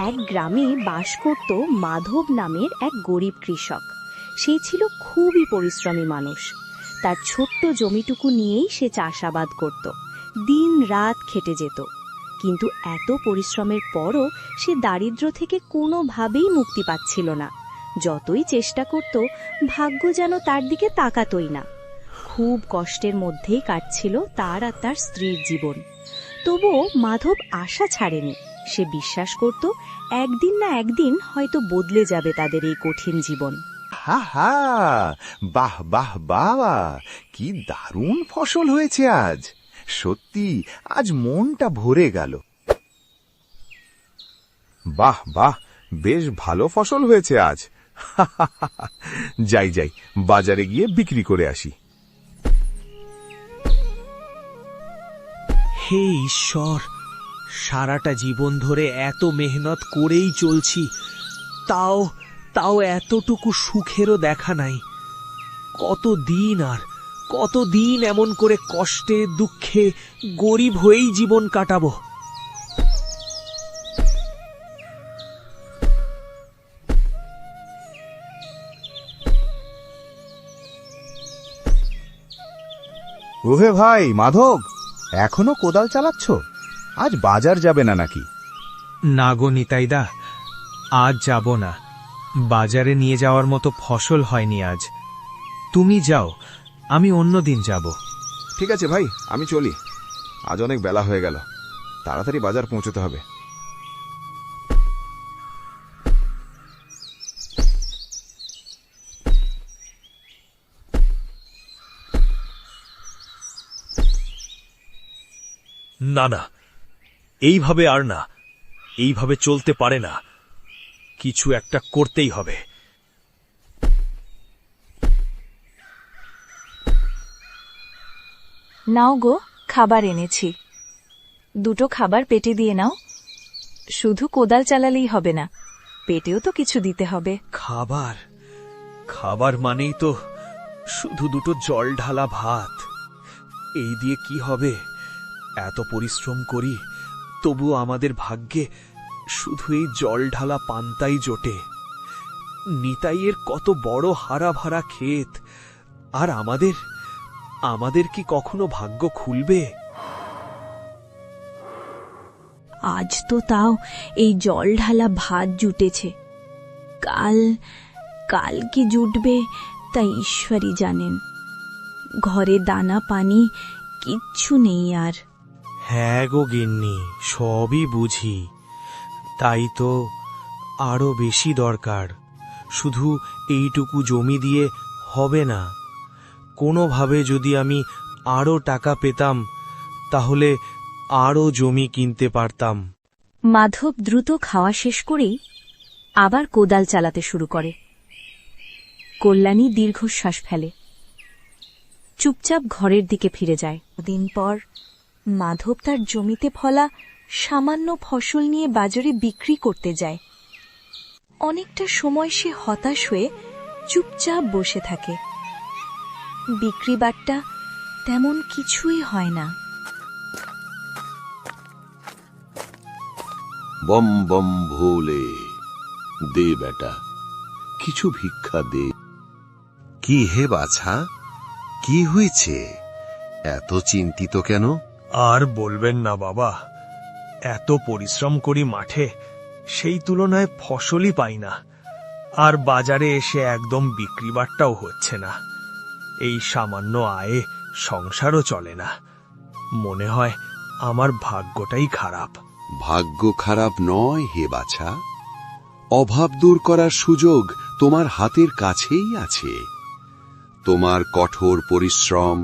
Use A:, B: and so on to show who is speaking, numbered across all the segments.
A: এক গ্রামে বাস করত মাধব নামের এক গরিব কৃষক। সে ছিল খুবই পরিশ্রমী মানুষ। তার ছোট্ট জমিটুকু নিয়েই সে চাষাবাদ করত, দিন রাত খেটে যেত। কিন্তু এত পরিশ্রমের পরও সে দারিদ্র্য থেকে কোনোভাবেই মুক্তি পাচ্ছিল না। যতই চেষ্টা করত, ভাগ্য যেন তার দিকে তাকাতই না। খুব কষ্টের মধ্যেই কাটছিল তার আর তার স্ত্রীর জীবন। তবুও মাধব আশা ছাড়েনি। সে বিশ্বাস করত একদিন না একদিন হয়তো বদলে যাবে তাদের এই কঠিন জীবন।
B: হা হা, বাহ বাহ বাবা, কি দারুণ ফসল হয়েছে আজ। সত্যি আজ মনটা ভরে গেল। বাহ বাহ, বেশ ভালো ফসল হয়েছে আজ। যাই যাই, বাজারে গিয়ে বিক্রি করে আসি।
C: হে ঈশ্বর, সারাটা জীবন ধরে এত মেহনত করেই চলছি, তাও তাও এতটুকু সুখেরও দেখা নাই। কতদিন এমন করে কষ্টে দুঃখে গরিব হয়েই জীবন কাটাবো।
B: ওহে ভাই মাধব, এখনো কোদাল চালাচ্ছ? আজ বাজার যাবে না নাকি?
C: না গো নিতাইদা, আজ যাব না। বাজারে নিয়ে যাওয়ার মতো ফসল হয়নি আজ। তুমি যাও, আমি অন্যদিন যাব।
B: ঠিক আছে ভাই, আমি চলি। আজ অনেক বেলা হয়ে গেল, তাড়াতাড়ি বাজার পৌঁছতে হবে।
D: না না, এইভাবে আর না, এইভাবে চলতে পারে না। কিছু একটা করতেই হবে।
A: নাও গো, খাবার এনেছি। দুটো খাবার পেটে দিয়ে নাও। শুধু কোদাল চালালেই হবে না, পেটেও তো কিছু দিতে হবে।
D: খাবার খাবার মানেই তো শুধু দুটো জল ঢালা ভাত। এই দিয়ে কি হবে? এত পরিশ্রম করি, তবু আমাদের ভাগ্যে শুধু এই জল ঢালা পান্তাই জোটে। নিতাইয়ের কত বড় হারা ভারা ক্ষেত, আর আমাদের কি কখনো ভাগ্য খুলবে?
A: আজ তো তাও এই জল ঢালা ভাত জুটেছে, কাল কি জুটবে তা ঈশ্বরই জানেন। ঘরে দানা পানি কিচ্ছু নেই আর।
C: হ্যাঁ গো গিন্নি, সবই বুঝি। তাই তো আরো বেশি দরকার। শুধু এইটুকু জমি দিয়ে হবে না। কোনোভাবে যদি আমি আরো টাকা পেতাম, তাহলে আরো জমি কিনতে পারতাম।
A: মাধব দ্রুত খাওয়া শেষ করেই আবার কোদাল চালাতে শুরু করে। কল্যাণী দীর্ঘশ্বাস ফেলে, চুপচাপ ঘরের দিকে ফিরে যায়। দিন পর মাধব তার জমিতে ফলা সামান্য ফসল নিয়ে বাজারে বিক্রি করতে যায়। অনেকটা সময় সে হতাশ হয়ে চুপচাপ বসে থাকে। বিক্রি বাট্টা তেমন কিছুই হয় না।
E: বম বম ভোলে, দে বেটা, কিছু ভিক্ষা দে। কি হে বাছা, কি হয়েছে? এত চিন্তিত কেন?
D: আর বলবেন না বাবা, এত পরিশ্রম করি মাঠে, সেই তুলনায় ফসলই পাই না। আর বাজারে এসে একদম বিক্রি বাট্টাও হচ্ছে না। এই সামান্য আয়ে সংসারও চলে না। মনে হয় আমার ভাগ্যটাই খারাপ।
E: ভাগ্য খারাপ নয় হে বাছা, অভাব দূর করার সুযোগ তোমার হাতের কাছেই আছে। তোমার কঠোর পরিশ্রম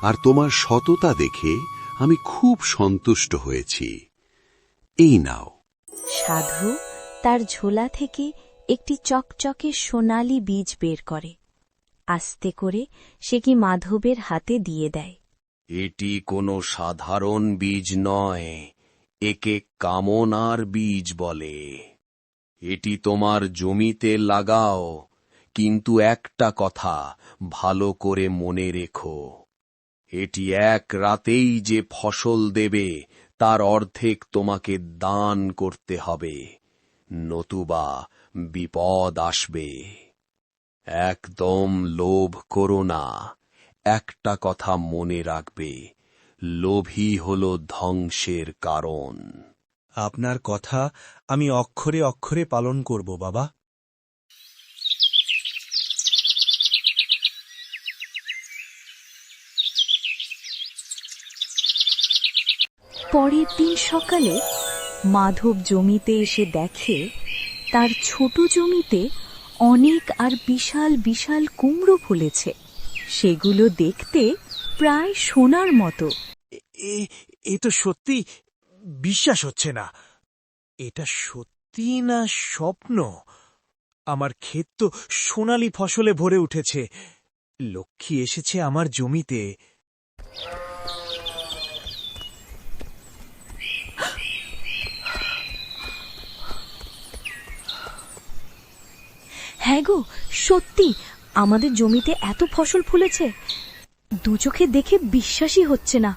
E: আর তোমার সততা দেখে আমি খুব সন্তুষ্ট হয়েছি। এই নাও।
A: সাধু তার ঝোলা থেকে একটি চকচকে সোনালি বীজ বের করে। আস্তে করে সে কি মাধবের হাতে দিয়ে দেয়।
E: এটি কোনো সাধারণ বীজ নয়, একে কামনার বীজ বলে। এটি তোমার জমিতে লাগাও, কিন্তু একটা কথা ভালো করে মনে রেখো, এটি এক রাতেই যে ফসল দেবে তার অর্ধেক তোমাকে দান করতে হবে। নতুবা বিপদ আসবে। একদম লোভ করো না। একটা কথা মনে রাখবে, লোভই হল ধ্বংসের কারণ।
C: আপনার কথা আমি অক্ষরে অক্ষরে পালন করব বাবা।
A: পরের দিন সকালে মাধব জমিতে এসে দেখে তার ছোট জমিতে অনেক আর বিশাল বিশাল কুমড়ো ফলেছে। সেগুলো দেখতে প্রায় সোনার মতো।
C: এ তো সত্যি বিশ্বাস হচ্ছে না। এটা সত্যি না স্বপ্ন? আমার ক্ষেত তো সোনালী ফসলে ভরে উঠেছে। লক্ষ্মী এসেছে আমার জমিতে।
A: হ্যাঁ গো, সত্যি আমাদের জমিতে এত ফসল ফলেছে, দু চোখে দেখে বিশ্বাসই হচ্ছে না।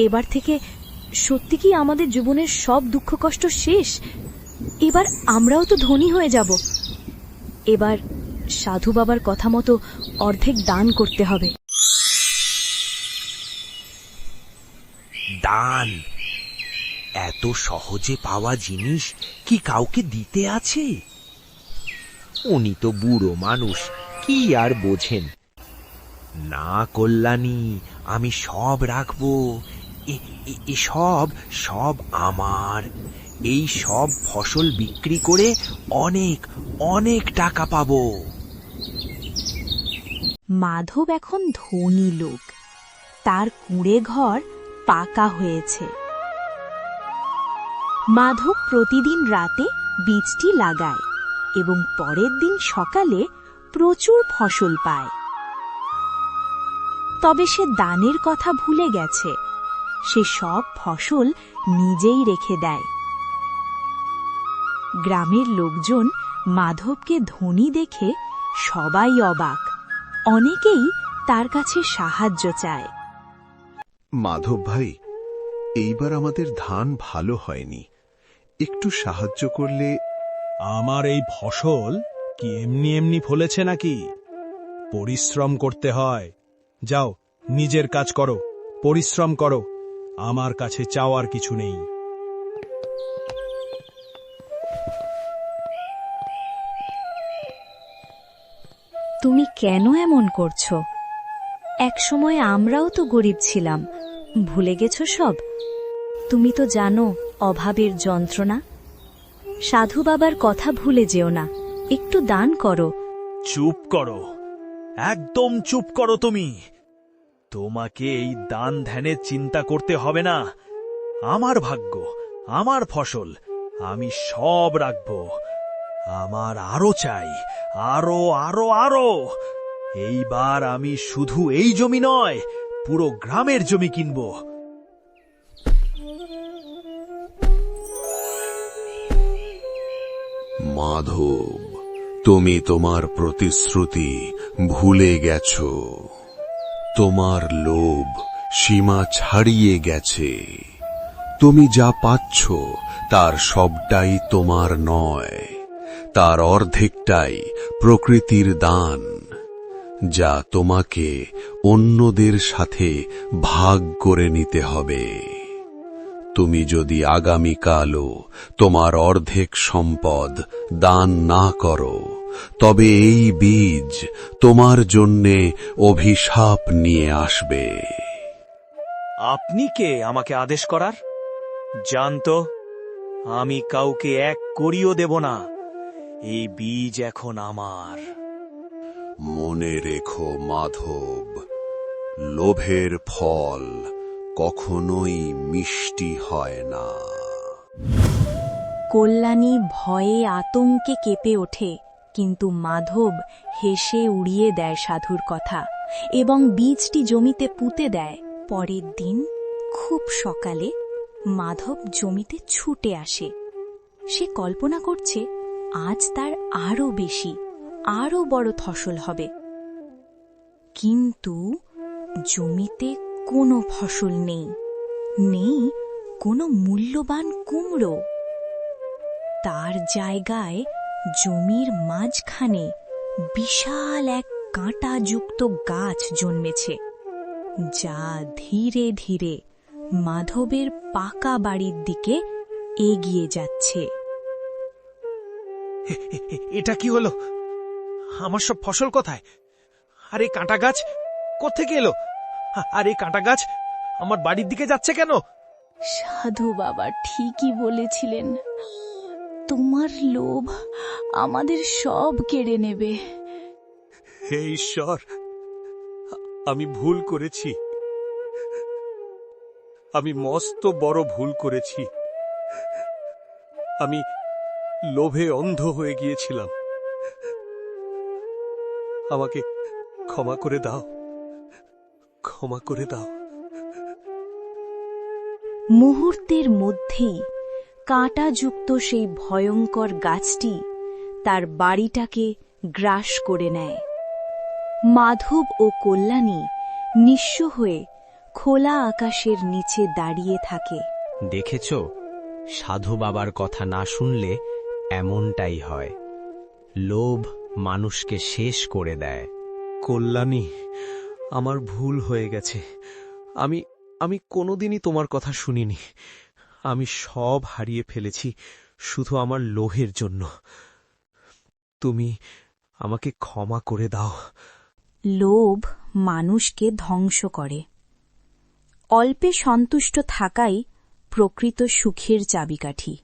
A: এবার থেকে সত্যি কি আমাদের জীবনের সব দুঃখ কষ্ট শেষ? এবার আমরাও তো ধনী হয়ে যাব। এবার সাধু বাবার কথা মতো অর্ধেক দান করতে হবে।
C: দান? এত সহজে পাওয়া জিনিস কি কাউকে দিতে আছে? উনি তো বুড়ো মানুষ, কি আর বোঝেন। না কল্যাণী, আমি সব রাখবো। সব সব আমার। এই সব ফসল বিক্রি করে অনেক অনেক টাকা পাবো।
A: মাধব এখন ধনী লোক, তার কুঁড়ে ঘর পাকা হয়েছে। মাধব প্রতিদিন রাতে বীজটি লাগায় এবং পরের দিন সকালে প্রচুর ফসল পায়। তবে সে দানের কথা ভুলে গেছে। সে সব ফসল নিজেই রেখে দেয়। গ্রামের লোকজন মাধবকে ধনী দেখে সবাই অবাক। অনেকেই তার কাছে সাহায্য চায়।
E: মাধব ভাই, এইবার আমাদের ধান ভালো হয়নি, একটু সাহায্য করলে।
F: আমার এই ফসল কি এমনি এমনি ফলেছে নাকি? পরিশ্রম করতে হয়। যাও, নিজের কাজ করো, পরিশ্রম করো। আমার কাছে চাওয়ার কিছু নেই।
A: তুমি কেন এমন করছো? একসময় আমরাও তো গরিব ছিলাম, ভুলে গেছো সব? তুমি তো জানো অভাবের যন্ত্রণা। সাধু বাবার কথা ভুলে যেও না, একটু দান করো।
D: চুপ করো, একদম চুপ করো তুমি। তোমাকে এই দান ধ্যানের চিন্তা করতে হবে না। আমার ভাগ্য, আমার ফসল, আমি সব রাখব। আমার আরো চাই, আরো আরো আরো। এইবার আমি শুধু এই জমি নয়, পুরো গ্রামের জমি কিনব।
E: মাধব, তুমি তোমার প্রতিশ্রুতি ভুলে গেছ। তোমার লোভ সীমা ছাড়িয়ে গেছে। তুমি যা পাচ্ছ তার সবটাই তোমার নয়, তার অর্ধেকটাই প্রকৃতির দান, যা তোমাকে অন্যদের সাথে ভাগ করে নিতে হবে। তুমি যদি আগামীকালও তোমার অর্ধেক সম্পদ দান না করো, তবে এই বীজ তোমার জন্যে অভিশাপ নিয়ে আসবে।
D: আপনি কে আমাকে আদেশ করার? জানতো, আমি কাউকে এক করিও দেব না। এই বীজ এখন আমার।
E: মনে রেখো মাধব, লোভের ফল কখনোই মিষ্টি হয় না।
A: কল্যাণী ভয়ে আতঙ্কে কেঁপে ওঠে, কিন্তু মাধব হেসে উড়িয়ে দেয় সাধুর কথা এবং বীজটি জমিতে পুঁতে দেয়। পরের দিন খুব সকালে মাধব জমিতে ছুটে আসে। সে কল্পনা করছে আজ তার আরো বেশি, আরো বড় ফসল হবে। কিন্তু জমিতে কোনো ফসল নেই, নেই কোনো মূল্যবান কুমড়ো। তার জায়গায় জমির মাঝখানে বিশাল এক কাঁটাযুক্ত গাছ জন্মেছে, যা ধীরে ধীরে মাধবের পাকা বাড়ির দিকে এগিয়ে যাচ্ছে।
D: এটা কি হলো? আমার সব ফসল কোথায়? আর এই কাঁটা গাছ কোত্থেকে এলো? আর এই কাঁটা গাছ আমার বাড়ির দিকে যাচ্ছে কেন?
A: সাধু বাবা ঠিকই বলেছিলেন, তোমার লোভ আমাদের সব কেড়ে নেবে।
D: হে ঈশ্বর, আমি ভুল করেছি। আমি মস্ত বড় ভুল করেছি। আমি লোভে অন্ধ হয়ে গিয়েছিলাম। আমাকে ক্ষমা করে দাও, ক্ষমা করে দাও।
A: মুহূর্তের মধ্যেই কাঁটাযুক্ত সেই ভয়ঙ্কর গাছটি তার বাড়িটাকে গ্রাস করে নেয়। মাধব ও কল্যাণী নিঃস্ব হয়ে খোলা আকাশের নিচে দাঁড়িয়ে থাকে।
C: দেখেছ, সাধু বাবার কথা না শুনলে এমনটাই হয়। লোভ মানুষকে শেষ করে দেয়।
D: কল্যাণী, আমার ভুল হয়ে গেছে। আমি কোনোদিনই তোমার কথা শুনিনি। আমি সব হারিয়ে ফেলেছি শুধু আমার লোভের জন্য। তুমি আমাকে ক্ষমা করে দাও।
A: লোভ মানুষকে ধ্বংস করে। অল্পে সন্তুষ্ট থাকাই প্রকৃত সুখের চাবিকাঠি।